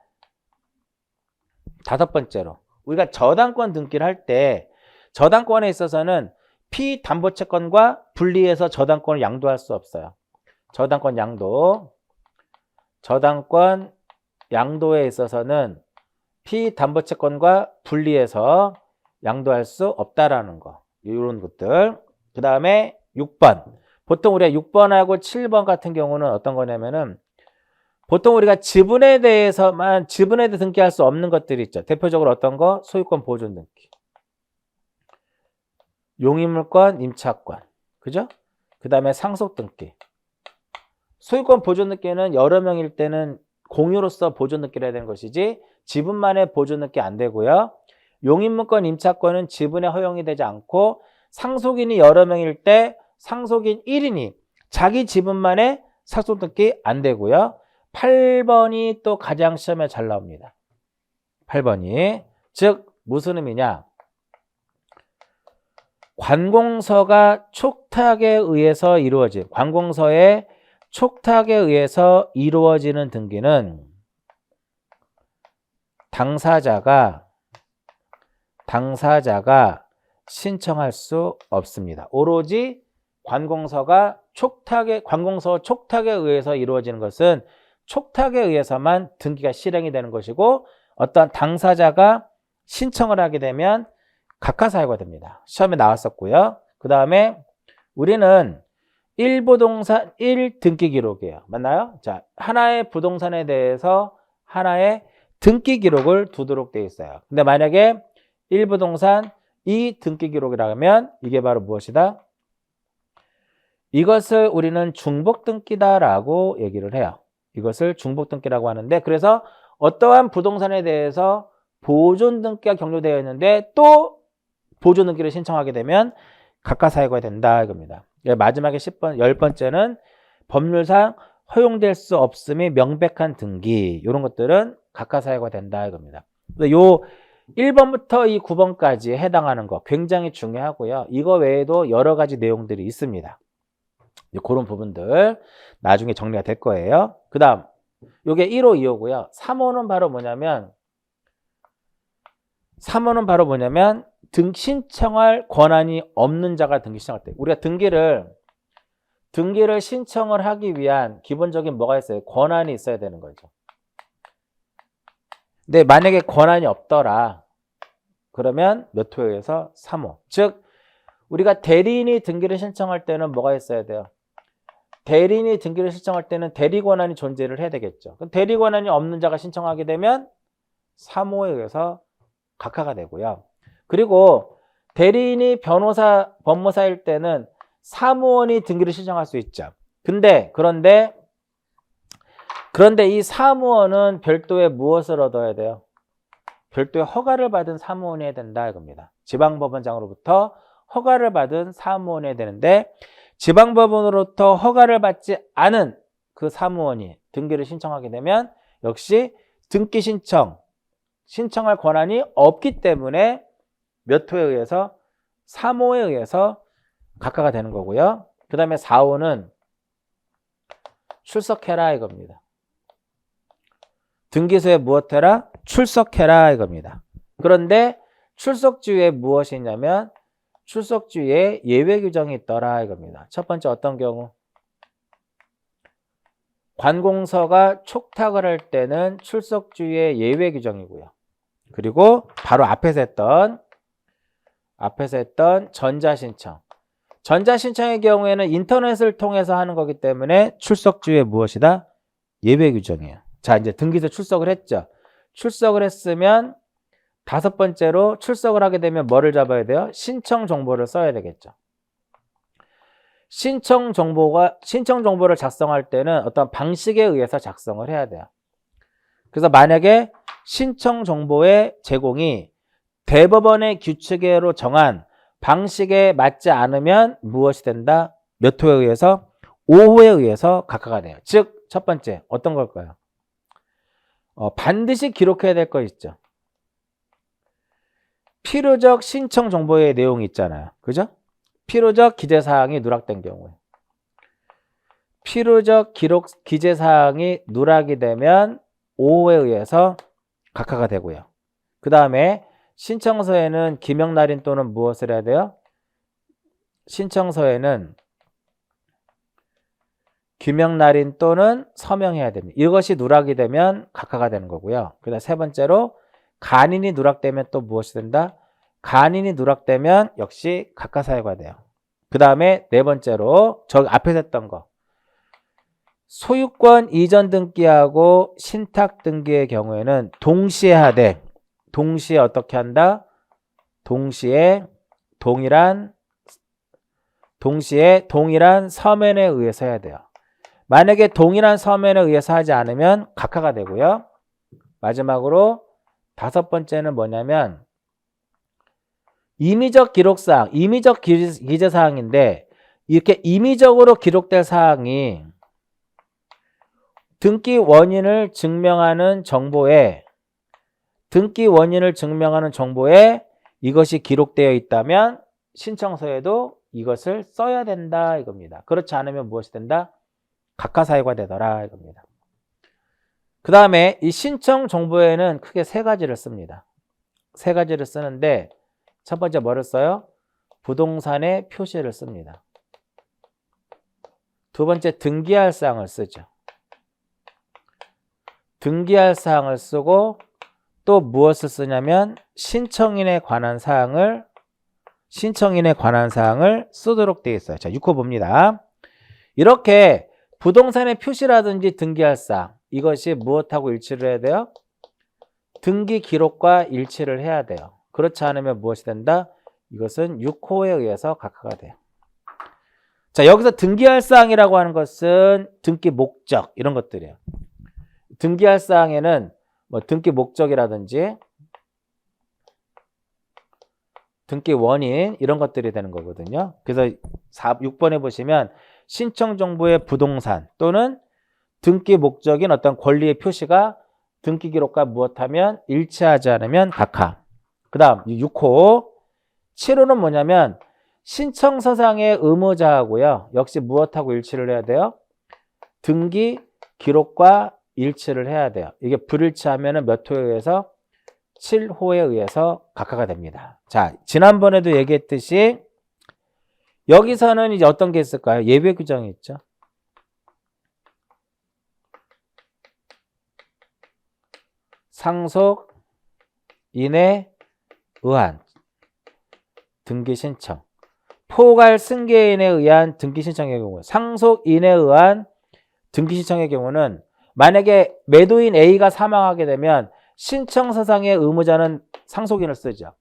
다섯 번째로, 우리가 저당권 등기를 할 때 저당권에 있어서는 피담보채권과 분리해서 저당권을 양도할 수 없어요. 저당권 양도에 있어서는 피담보채권과 분리해서 양도할 수 없다라는 거. 이런 것들. 그 다음에 6번. 보통 우리가 6번하고 7번 같은 경우는 어떤 거냐면은 보통 우리가 지분에 대해 등기할 수 없는 것들이 있죠. 대표적으로 어떤 거? 소유권 보존 등기. 용의물권, 임차권. 그죠? 그 다음에 상속 등기. 소유권 보존 등기는 여러 명일 때는 공유로서 보존 등기를 해야 되는 것이지 지분만의 보존 등기 안 되고요. 용의물권, 임차권은 지분에 허용이 되지 않고 상속인이 여러 명일 때 상속인 1인이 자기 지분만의 상속 등기 안 되고요. 8번이 또 가장 시험에 잘 나옵니다. 8번이. 즉 무슨 의미냐? 관공서가 촉탁에 의해서 관공서의 촉탁에 의해서 이루어지는 등기는 당사자가 신청할 수 없습니다. 오로지 관공서 촉탁에 의해서 이루어지는 것은 촉탁에 의해서만 등기가 실행이 되는 것이고 어떤 당사자가 신청을 하게 되면 각하사유가 됩니다. 시험에 나왔었고요. 그 다음에 우리는 1부동산 1등기 기록이에요. 맞나요? 자, 하나의 부동산에 대해서 하나의 등기 기록을 두도록 되어 있어요. 근데 만약에 1부동산 2등기 기록이라면 이게 바로 무엇이다? 이것을 우리는 중복등기다라고 얘기를 해요. 이것을 중복등기라고 하는데, 그래서 어떠한 부동산에 대해서 보존등기가 격려되어 있는데 또 보존등기를 신청하게 되면 각하사유가 된다 이겁니다. 마지막에 10번째는 법률상 허용될 수 없음이 명백한 등기. 이런 것들은 각하사유가 된다 이겁니다. 요 1번부터 이 9번까지 해당하는 거 굉장히 중요하고요. 이거 외에도 여러 가지 내용들이 있습니다. 그런 부분들 나중에 정리가 될 거예요. 그 다음 요게 1호, 2호고요. 3호는 바로 뭐냐면 신청할 권한이 없는 자가 등기 신청할 때, 우리가 등기를 신청을 하기 위한 기본적인 뭐가 있어요? 권한이 있어야 되는 거죠. 근데 만약에 권한이 없더라 그러면 몇 호에 의해서 3호. 즉 우리가 대리인이 등기를 신청할 때는 뭐가 있어야 돼요? 대리인이 등기를 신청할 때는 대리권한이 존재를 해야 되겠죠. 그럼 대리권한이 없는 자가 신청하게 되면 사무에 의해서 각하가 되고요. 그리고 대리인이 변호사, 법무사일 때는 사무원이 등기를 신청할 수 있죠. 그런데 이 사무원은 별도의 무엇을 얻어야 돼요? 별도의 허가를 받은 사무원이 해야 된다 이겁니다. 지방법원장으로부터 허가를 받은 사무원이 해야 되는데 지방법원으로부터 허가를 받지 않은 그 사무원이 등기를 신청하게 되면 역시 등기 신청할 권한이 없기 때문에 몇 호에 의해서 3호에 의해서 각하가 되는 거고요. 그 다음에 4호는 출석해라 이겁니다. 등기소에 무엇해라? 출석해라 이겁니다. 그런데 출석주에 무엇이 있냐면 출석주에 예외 규정이 있더라 이겁니다. 첫 번째 어떤 경우? 관공서가 촉탁을 할 때는 출석주에 예외 규정이고요. 그리고 바로 앞에서 했던 전자신청. 전자신청의 경우에는 인터넷을 통해서 하는 거기 때문에 출석주에 무엇이다? 예외 규정이에요. 자, 이제 등기소 출석을 했죠. 출석을 했으면 다섯 번째로 출석을 하게 되면 뭐를 잡아야 돼요? 신청 정보를 써야 되겠죠. 신청 정보를 작성할 때는 어떤 방식에 의해서 작성을 해야 돼요. 그래서 만약에 신청 정보의 제공이 대법원의 규칙으로 정한 방식에 맞지 않으면 무엇이 된다? 몇 호에 의해서? 5호에 의해서 각하가 돼요. 즉, 첫 번째 어떤 걸까요? 반드시 기록해야 될 거 있죠. 필요적 신청 정보의 내용이 있잖아요. 그죠? 필요적 기재사항이 누락된 경우에. 필요적 기재사항이 누락이 되면 5호에 의해서 각하가 되고요. 그 다음에 신청서에는 기명날인 또는 무엇을 해야 돼요? 신청서에는 기명날인 또는 서명해야 됩니다. 이것이 누락이 되면 각하가 되는 거고요. 그 다음 세 번째로 간인이 누락되면 또 무엇이 된다? 간인이 누락되면 역시 각하사유가 돼요. 그 다음에 네 번째로 저 앞에서 했던 거. 소유권 이전 등기하고 신탁 등기의 경우에는 동시에 하되 동시에 어떻게 한다? 동시에 동일한 서면에 의해서 해야 돼요. 만약에 동일한 서면에 의해서 하지 않으면 각하가 되고요. 마지막으로 다섯 번째는 뭐냐면 임의적 기록사항, 임의적 기재사항인데 이렇게 임의적으로 기록될 사항이 등기 원인을 증명하는 정보에 이것이 기록되어 있다면 신청서에도 이것을 써야 된다 이겁니다. 그렇지 않으면 무엇이 된다? 각하사유가 되더라 이겁니다. 그 다음에 이 신청 정보에는 크게 세 가지를 씁니다. 세 가지를 쓰는데 첫 번째 뭐를 써요? 부동산의 표시를 씁니다. 두 번째 등기할 사항을 쓰죠. 등기할 사항을 쓰고 또 무엇을 쓰냐면 신청인에 관한 사항을 쓰도록 되어 있어요. 자, 6호 봅니다. 이렇게 부동산의 표시라든지 등기할 사항 이것이 무엇하고 일치를 해야 돼요? 등기 기록과 일치를 해야 돼요. 그렇지 않으면 무엇이 된다? 이것은 6호에 의해서 각하가 돼요. 자, 여기서 등기할 사항이라고 하는 것은 등기 목적 이런 것들이에요. 등기할 사항에는 뭐 등기 목적이라든지 등기 원인 이런 것들이 되는 거거든요. 그래서 6번에 보시면 신청 정보의 부동산 또는 등기 목적인 어떤 권리의 표시가 등기 기록과 무엇하면 일치하지 않으면 각하. 그 다음 6호 7호는 뭐냐면 신청서상의 의무자하고요. 역시 무엇하고 일치를 해야 돼요? 등기 기록과 일치를 해야 돼요. 이게 불일치하면 몇 호에 의해서? 7호에 의해서 각하가 됩니다. 자, 지난번에도 얘기했듯이 여기서는 이제 어떤 게 있을까요? 예외 규정이 있죠. 상속, 인해, 의한, 등기 신청. 포괄 승계인에 의한 등기 신청의 경우, 상속인에 의한 등기 신청의 경우는 만약에 매도인 A가 사망하게 되면 신청서상의 의무자는 상속인을 쓰죠.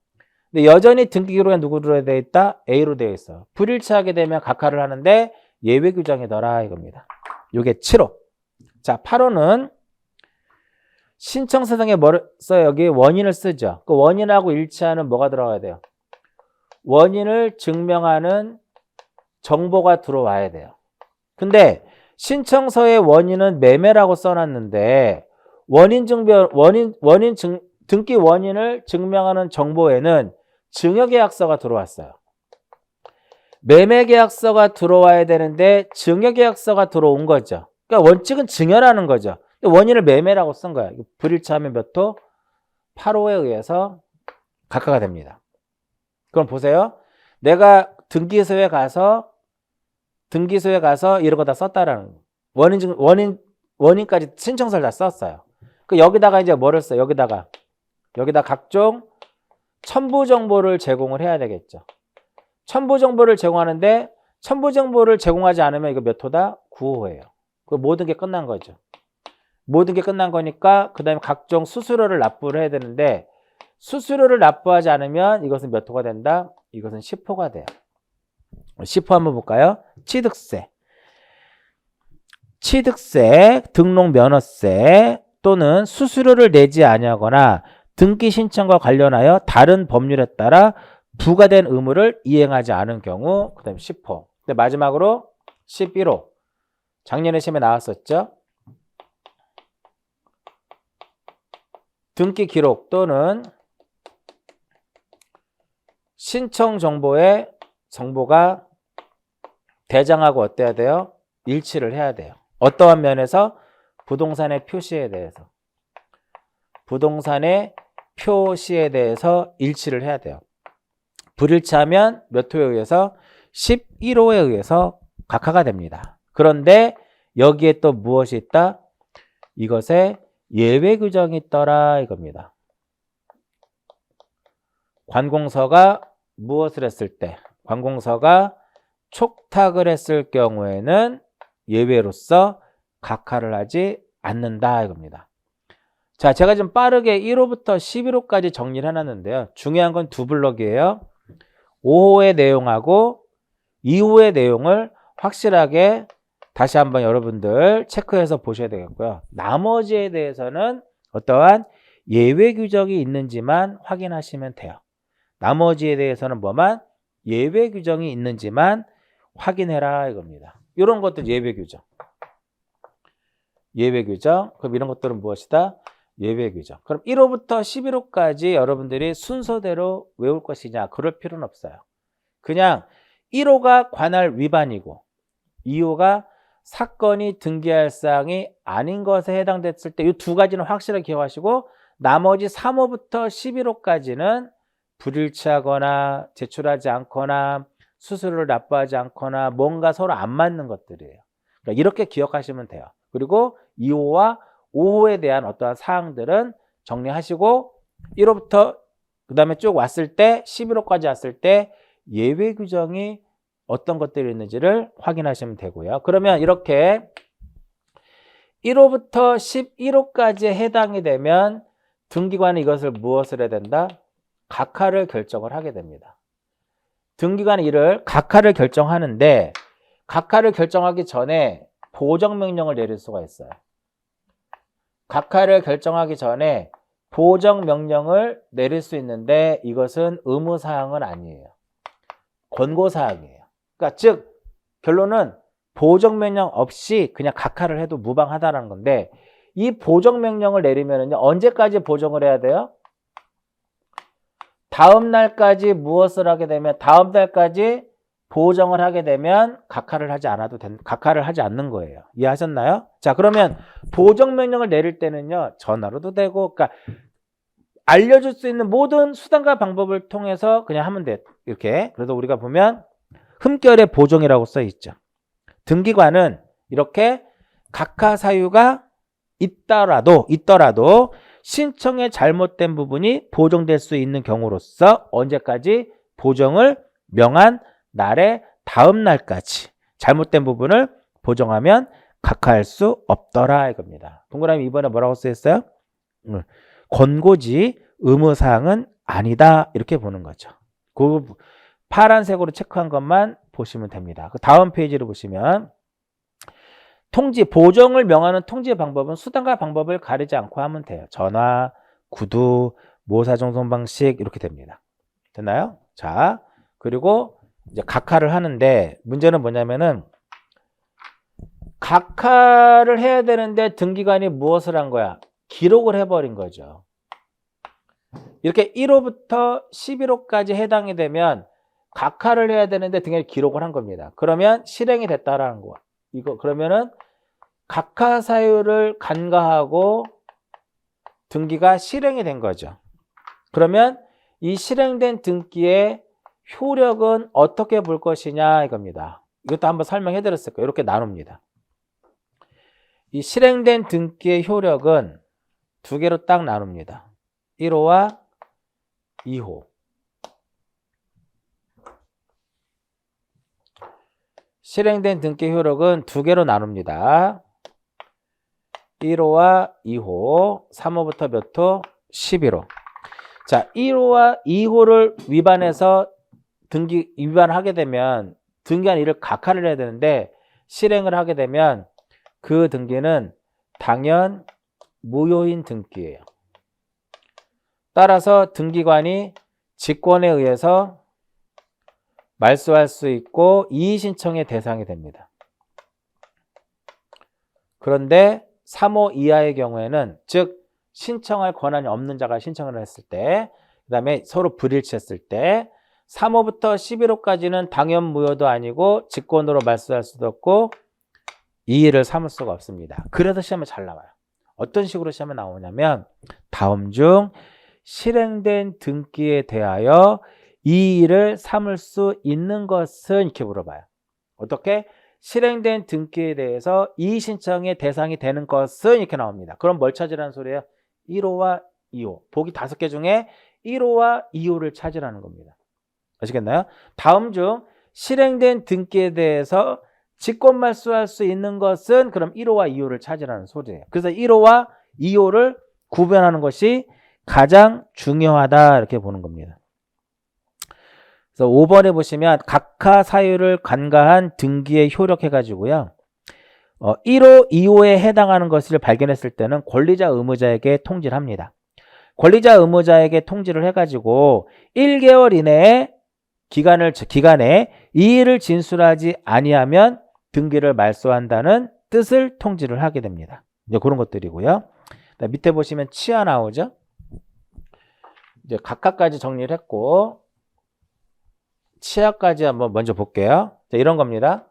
근데 여전히 등기 기록에 누구로 되어 있다? A로 되어 있어. 불일치하게 되면 각하를 하는데 예외 규정이더라 이겁니다. 요게 7호. 자, 8호는 신청서상에 뭐를 써요? 여기 원인을 쓰죠. 그 원인하고 일치하는 뭐가 들어가야 돼요? 원인을 증명하는 정보가 들어와야 돼요. 근데 신청서의 원인은 매매라고 써놨는데 등기 원인을 증명하는 정보에는 증여계약서가 들어왔어요. 매매계약서가 들어와야 되는데 증여계약서가 들어온 거죠. 그러니까 원칙은 증여라는 거죠. 원인을 매매라고 쓴 거야. 불일치하면 몇 호? 8호에 의해서 각하가 됩니다. 그럼 보세요. 내가 등기소에 가서 이런 거 다 썼다라는 거. 원인까지 신청서를 다 썼어요. 그 여기다가 이제 뭐를 써요? 여기다 각종 첨부 정보를 제공을 해야 되겠죠. 첨부 정보를 제공하는데 첨부 정보를 제공하지 않으면 이거 몇 호다? 9호예요. 그 모든 게 끝난 거죠. 모든 게 끝난 거니까 그 다음에 각종 수수료를 납부를 해야 되는데 수수료를 납부하지 않으면 이것은 몇 호가 된다? 이것은 10호가 돼요. 10호 한번 볼까요? 취득세, 등록면허세 또는 수수료를 내지 아니하거나 등기 신청과 관련하여 다른 법률에 따라 부과된 의무를 이행하지 않은 경우, 그 다음에 10호. 근데 마지막으로 11호. 작년에 시험에 나왔었죠? 등기 기록 또는 신청 정보의 정보가 대장하고 어때야 돼요? 일치를 해야 돼요. 어떠한 면에서? 부동산의 표시에 대해서. 부동산의 표시에 대해서 일치를 해야 돼요. 불일치하면 몇 호에 의해서? 11호에 의해서 각하가 됩니다. 그런데 여기에 또 무엇이 있다? 이것에 예외 규정이 있더라 이겁니다. 관공서가 무엇을 했을 때? 관공서가 촉탁을 했을 경우에는 예외로서 각하를 하지 않는다 이겁니다. 자, 제가 좀 빠르게 1호부터 11호까지 정리를 해놨는데요. 중요한 건 두 블럭이에요. 5호의 내용하고 2호의 내용을 확실하게 다시 한번 여러분들 체크해서 보셔야 되겠고요. 나머지에 대해서는 어떠한 예외 규정이 있는지만 확인하시면 돼요. 나머지에 대해서는 뭐만? 예외 규정이 있는지만 확인해라 이겁니다. 이런 것들 예외 규정. 예외 규정. 그럼 이런 것들은 무엇이다? 예외 규정. 그럼 1호부터 11호까지 여러분들이 순서대로 외울 것이냐? 그럴 필요는 없어요. 그냥 1호가 관할 위반이고 2호가 사건이 등기할 사항이 아닌 것에 해당됐을 때 이 두 가지는 확실하게 기억하시고 나머지 3호부터 11호까지는 불일치하거나 제출하지 않거나 수수료를 납부하지 않거나 뭔가 서로 안 맞는 것들이에요. 그러니까 이렇게 기억하시면 돼요. 그리고 2호와 5호에 대한 어떠한 사항들은 정리하시고 1호부터 그 다음에 쭉 왔을 때 11호까지 왔을 때 예외 규정이 어떤 것들이 있는지를 확인하시면 되고요. 그러면 이렇게 1호부터 11호까지 해당이 되면 등기관은 이것을 무엇을 해야 된다? 각하를 결정을 하게 됩니다. 등기관은 이를 각하를 결정하는데 각하를 결정하기 전에 보정명령을 내릴 수가 있어요. 각하를 결정하기 전에 보정명령을 내릴 수 있는데 이것은 의무사항은 아니에요. 권고사항이에요. 그러니까 즉 결론은 보정명령 없이 그냥 각하를 해도 무방하다는 건데 이 보정명령을 내리면은요 언제까지 보정을 해야 돼요? 다음 날까지 무엇을 하게 되면 다음 달까지 보정을 하게 되면 각하를 하지 않는 거예요. 이해하셨나요? 자, 그러면 보정명령을 내릴 때는요 전화로도 되고 그러니까 알려줄 수 있는 모든 수단과 방법을 통해서 그냥 하면 돼. 이렇게. 그래서 우리가 보면 흠결의 보정이라고 써 있죠. 등기관은 이렇게 각하 사유가 있더라도 신청에 잘못된 부분이 보정될 수 있는 경우로서 언제까지 보정을 명한 날의 다음 날까지 잘못된 부분을 보정하면 각하할 수 없더라 이겁니다. 동그라미 2번에 뭐라고 쓰였어요? 권고지 의무사항은 아니다 이렇게 보는 거죠. 그 파란색으로 체크한 것만 보시면 됩니다. 그 다음 페이지를 보시면 통지, 보정을 명하는 통지 방법은 수단과 방법을 가리지 않고 하면 돼요. 전화, 구두, 모사정송 방식 이렇게 됩니다. 됐나요? 자, 그리고 이제 각하를 하는데 문제는 뭐냐면은 각하를 해야 되는데 등기관이 무엇을 한 거야? 기록을 해버린 거죠. 이렇게 1호부터 11호까지 해당이 되면 각하를 해야 되는데 등기관이 기록을 한 겁니다. 그러면 실행이 됐다라는 거. 이거 그러면은 각하 사유를 간과하고 등기가 실행이 된 거죠. 그러면 이 실행된 등기의 효력은 어떻게 볼 것이냐 이겁니다. 이것도 한번 설명해 드렸을 거예요. 이렇게 나눕니다. 이 실행된 등기의 효력은 두 개로 딱 나눕니다. 1호와 2호. 실행된 등기 효력은 두 개로 나눕니다. 1호와 2호, 3호부터 몇 호? 11호. 자, 1호와 2호를 위반해서 등기 위반하게 되면 등기한 일을 각하를 해야 되는데 실행을 하게 되면 그 등기는 당연 무효인 등기예요. 따라서 등기관이 직권에 의해서 말소할 수 있고 이의신청의 대상이 됩니다. 그런데 3호 이하의 경우에는 즉 신청할 권한이 없는 자가 신청을 했을 때 그 다음에 서로 불일치했을 때 3호부터 11호까지는 당연 무효도 아니고 직권으로 말소할 수도 없고 이의를 삼을 수가 없습니다. 그래서 시험에 잘 나와요. 어떤 식으로 시험에 나오냐면 다음 중 실행된 등기에 대하여 이의를 삼을 수 있는 것은 이렇게 물어봐요. 어떻게? 실행된 등기에 대해서 이의 신청의 대상이 되는 것은 이렇게 나옵니다. 그럼 뭘 찾으라는 소리예요? 1호와 2호. 보기 5개 중에 1호와 2호를 찾으라는 겁니다. 아시겠나요? 다음 중 실행된 등기에 대해서 직권 말소할 수 있는 것은 그럼 1호와 2호를 찾으라는 소리예요. 그래서 1호와 2호를 구별하는 것이 가장 중요하다 이렇게 보는 겁니다. 그래서 5번에 보시면 각하 사유를 간과한 등기에 효력해가지고요. 1호, 2호에 해당하는 것을 발견했을 때는 권리자 의무자에게 통지를 합니다. 권리자 의무자에게 통지를 해가지고 1개월 이내에 기간에 이의를 진술하지 아니하면 등기를 말소한다는 뜻을 통지를 하게 됩니다. 이제 그런 것들이고요. 밑에 보시면 치아 나오죠. 이제 각하까지 정리를 했고 치아까지 한번 먼저 볼게요. 자, 이런 겁니다.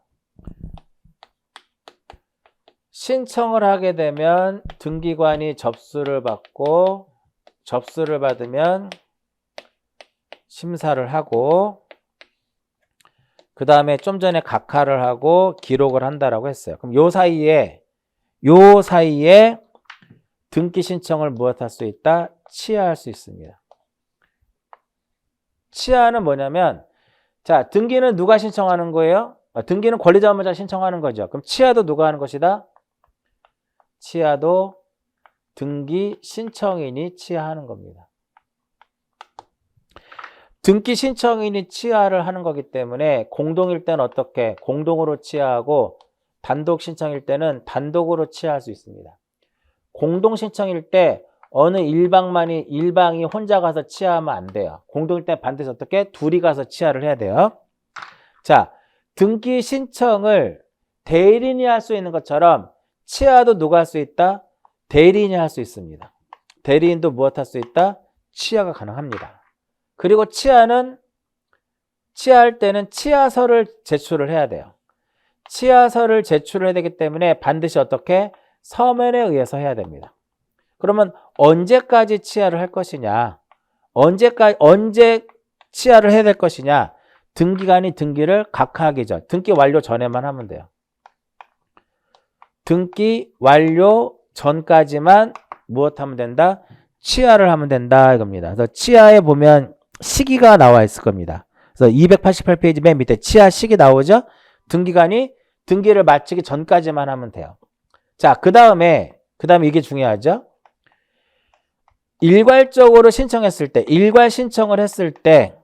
신청을 하게 되면 등기관이 접수를 받고 접수를 받으면 심사를 하고 그 다음에 좀 전에 각하를 하고 기록을 한다라고 했어요. 그럼 요 사이에 등기 신청을 무엇할 수 있다? 치하할 수 있습니다. 치하는 뭐냐면 자, 등기는 누가 신청하는 거예요? 등기는 권리자 의무자가 신청하는 거죠. 그럼 치하도 누가 하는 것이다? 치하도 등기 신청인이 치하하는 겁니다. 등기 신청인이 치하를 하는 거기 때문에 공동일 때는 어떻게? 공동으로 치하하고 단독 신청일 때는 단독으로 치하할 수 있습니다. 공동 신청일 때 어느 일방이 혼자 가서 치하하면 안 돼요. 공동일 때 반드시 어떻게? 둘이 가서 치하를 해야 돼요. 자, 등기 신청을 대리인이 할 수 있는 것처럼 치하도 누가 할 수 있다? 대리인이 할 수 있습니다. 대리인도 무엇 할 수 있다? 치하가 가능합니다. 그리고 치하할 때는 치하서를 제출을 해야 돼요. 치하서를 제출을 해야 되기 때문에 반드시 어떻게? 서면에 의해서 해야 됩니다. 그러면 언제까지 치하를 할 것이냐? 언제 치하를 해야 될 것이냐? 등기관이 등기를 각하하기 전, 등기 완료 전에만 하면 돼요. 등기 완료 전까지만 무엇하면 된다? 치하를 하면 된다 이겁니다. 그래서 치하에 보면 시기가 나와 있을 겁니다. 그래서 그래서 288페이지 맨 밑에 치아식이 나오죠? 등기관이 등기를 마치기 전까지만 하면 돼요. 자, 그 다음에 이게 중요하죠? 일괄적으로 신청했을 때, 일괄 신청을 했을 때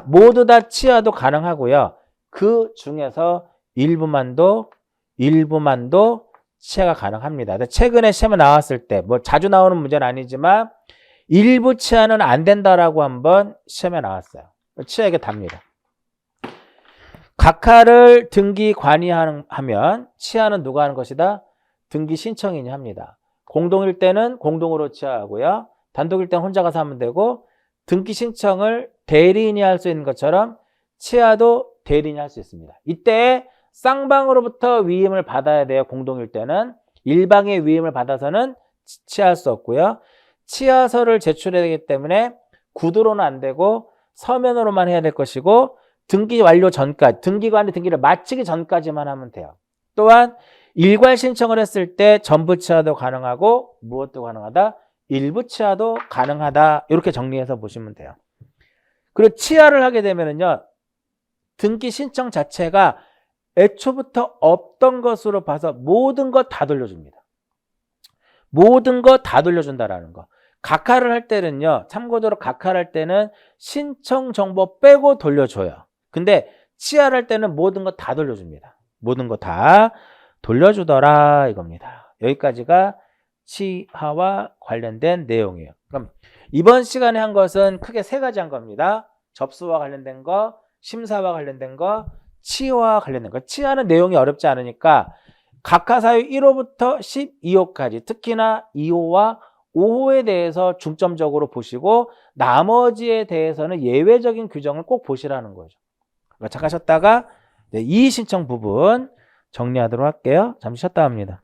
모두 다 치아도 가능하고요. 그 중에서 일부만도 치아가 가능합니다. 최근에 시험에 나왔을 때, 뭐 자주 나오는 문제는 아니지만 일부 치아는 안 된다라고 한번 시험에 나왔어요. 치아에게 답니다. 각하를 등기 관이하면 치아는 누가 하는 것이다? 등기 신청인이 합니다. 공동일 때는 공동으로 치아하고요. 단독일 때는 혼자 가서 하면 되고, 등기 신청을 대리인이 할 수 있는 것처럼 치아도 대리인이 할 수 있습니다. 이때 쌍방으로부터 위임을 받아야 돼요. 공동일 때는. 일방의 위임을 받아서는 치아할 수 없고요. 치아서를 제출해야 되기 때문에 구두로는 안 되고 서면으로만 해야 될 것이고, 등기 완료 전까지, 등기관이 등기를 마치기 전까지만 하면 돼요. 또한 일괄 신청을 했을 때 전부 치아도 가능하고 무엇도 가능하다? 일부 치아도 가능하다. 이렇게 정리해서 보시면 돼요. 그리고 치아를 하게 되면은요, 등기 신청 자체가 애초부터 없던 것으로 봐서 모든 것 다 돌려줍니다. 모든 것 다 돌려준다라는 거. 각하를 할 때는요, 참고적으로 각하를 할 때는 신청 정보 빼고 돌려줘요. 근데 치아를 할 때는 모든 것 다 돌려줍니다. 모든 것 다 돌려주더라 이겁니다. 여기까지가 치아와 관련된 내용이에요. 그럼 이번 시간에 한 것은 크게 세 가지 한 겁니다. 접수와 관련된 거, 심사와 관련된 거, 치아와 관련된 거. 치아는 내용이 어렵지 않으니까 각하사유 1호부터 12호까지, 특히나 2호와 5호에 대해서 중점적으로 보시고 나머지에 대해서는 예외적인 규정을 꼭 보시라는 거죠. 잠깐 쉬었다가 이의 신청 부분 정리하도록 할게요. 잠시 쉬었다 합니다.